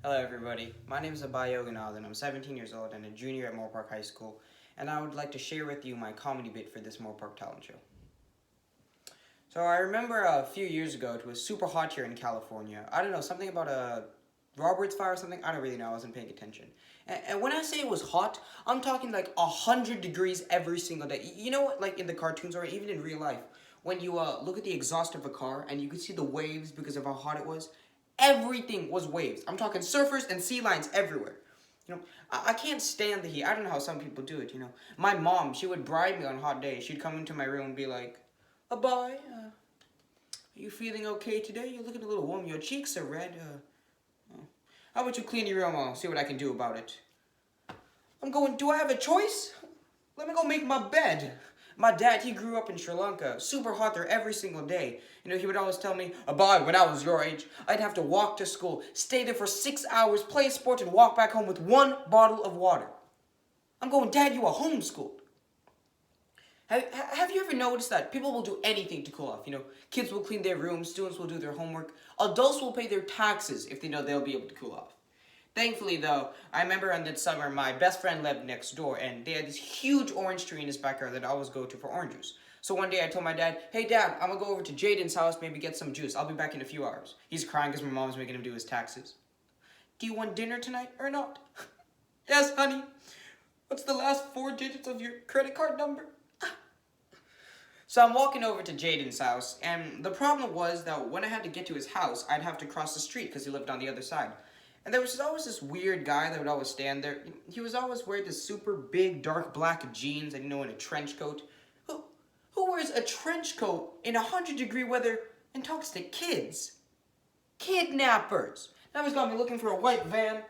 Hello everybody, my name is Abhay Yoganathan. I'm 17 years old and a junior at Moorpark High School, and I would like to share with you my comedy bit for this Moorpark talent show. So I remember a few years ago, it was super hot here in California. I don't know, something about a Roberts fire or something, I don't really know, I wasn't paying attention. And when I say it was hot, I'm talking like 100 degrees every single day. You know what, like in the cartoons or even in real life, when you look at the exhaust of a car and you could see the waves because of how hot it was? Everything was waves. I'm talking surfers and sea lions everywhere. You know, I can't stand the heat. I don't know how some people do it, you know. My mom, she would bribe me on hot days. She'd come into my room and be like, Abhay, are you feeling okay today? You're looking a little warm. Your cheeks are red. How about you clean your room? I'll see what I can do about it. I'm going, do I have a choice? Let me go make my bed. My dad, he grew up in Sri Lanka, super hot there every single day. You know, he would always tell me, Abhay, when I was your age, I'd have to walk to school, stay there for 6 hours, play sports, and walk back home with 1 bottle of water. I'm going, Dad, you are homeschooled. Have you ever noticed that people will do anything to cool off? You know, kids will clean their rooms, students will do their homework, adults will pay their taxes if they know they'll be able to cool off. Thankfully, though, I remember in that summer, my best friend lived next door, and they had this huge orange tree in his backyard that I always go to for orange juice. So one day I told my dad, hey Dad, I'm gonna go over to Jaden's house, maybe get some juice. I'll be back in a few hours. He's crying because my mom's making him do his taxes. Do you want dinner tonight or not? Yes, honey. What's the last 4 digits of your credit card number? So I'm walking over to Jaden's house, and the problem was that when I had to get to his house, I'd have to cross the street because he lived on the other side. And there was always this weird guy that would always stand there. He was always wearing this super big, dark black jeans and, you know, in a trench coat. Who wears a trench coat in 100-degree weather and talks to kids? Kidnappers. Now he's got me looking for a white van.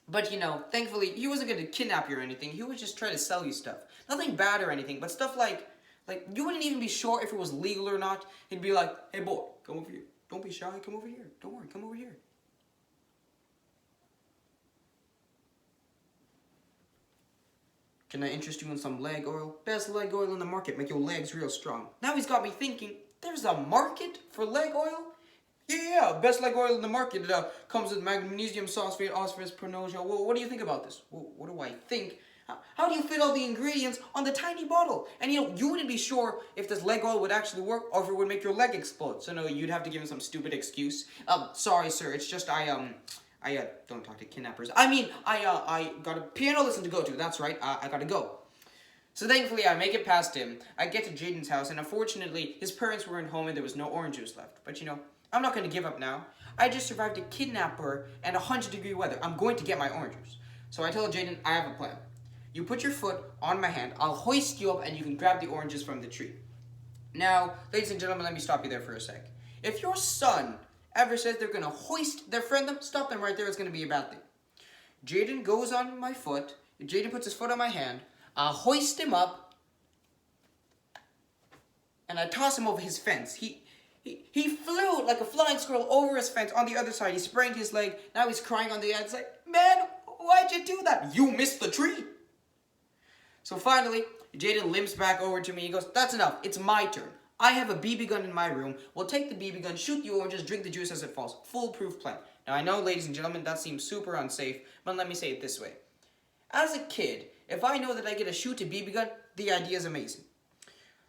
But, you know, thankfully, he wasn't going to kidnap you or anything. He would just try to sell you stuff. Nothing bad or anything, but stuff like you wouldn't even be sure if it was legal or not. He'd be like, hey boy, come over here. Don't be shy, come over here. Don't worry, come over here. Can I interest you in some leg oil? Best leg oil in the market, make your legs real strong. Now he's got me thinking, there's a market for leg oil? Yeah, best leg oil in the market. It comes with magnesium, phosphate, phosphorus, pronosia. Well, what do you think about this? Well, what do I think? How do you fit all the ingredients on the tiny bottle? And you know, you wouldn't be sure if this leg oil would actually work or if it would make your leg explode. So no, you'd have to give him some stupid excuse. Sorry sir, it's just I don't talk to kidnappers. I got a piano lesson to go to. That's right, I gotta go. So thankfully, I make it past him. I get to Jaden's house, and unfortunately, his parents weren't home and there was no orange juice left. But you know, I'm not gonna give up now. I just survived a kidnapper and 100-degree weather. I'm going to get my orange juice. So I told Jaden, I have a plan. You put your foot on my hand, I'll hoist you up, and you can grab the oranges from the tree. Now, ladies and gentlemen, let me stop you there for a sec. If your son ever says they're going to hoist their friend up, stop them right there, it's going to be a bad thing. Jaden goes on my foot, Jaden puts his foot on my hand, I hoist him up, and I toss him over his fence. He flew like a flying squirrel over his fence on the other side. He sprained his leg, now he's crying on the outside. Man, why'd you do that? You missed the tree. So finally, Jaden limps back over to me. He goes, that's enough. It's my turn. I have a BB gun in my room. We'll take the BB gun, shoot the oranges, drink the juice as it falls. Foolproof plan. Now, I know, ladies and gentlemen, that seems super unsafe, but let me say it this way. As a kid, if I know that I get to shoot a BB gun, the idea is amazing.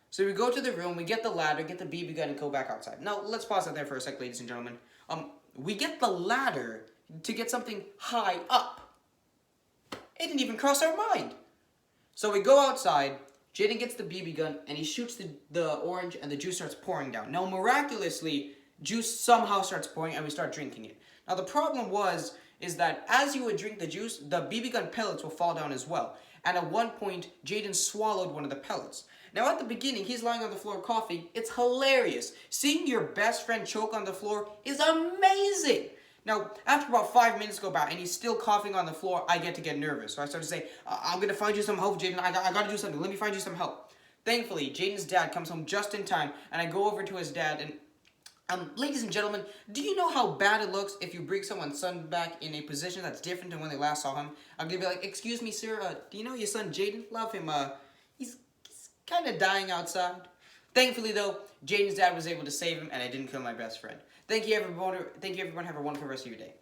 So we go to the room, we get the ladder, get the BB gun, and go back outside. Now, let's pause that there for a sec, ladies and gentlemen. We get the ladder to get something high up. It didn't even cross our mind. So we go outside, Jaden gets the BB gun, and he shoots the orange, and the juice starts pouring down. Now, miraculously, juice somehow starts pouring, and we start drinking it. Now, the problem is that as you would drink the juice, the BB gun pellets will fall down as well. And at one point, Jaden swallowed one of the pellets. Now, at the beginning, he's lying on the floor coughing. It's hilarious. Seeing your best friend choke on the floor is amazing. Now, after about 5 minutes go by and he's still coughing on the floor, I get nervous. So I start to say, I'm going to find you some help, Jaden. I got to do something. Let me find you some help. Thankfully, Jaden's dad comes home just in time, and I go over to his dad and, ladies and gentlemen, do you know how bad it looks if you bring someone's son back in a position that's different than when they last saw him? I'm going to be like, excuse me, sir, do you know your son Jaden? Love him. He's kind of dying outside. Thankfully, though, Jaden's dad was able to save him, and I didn't kill my best friend. Thank you, everyone. Have a wonderful rest of your day.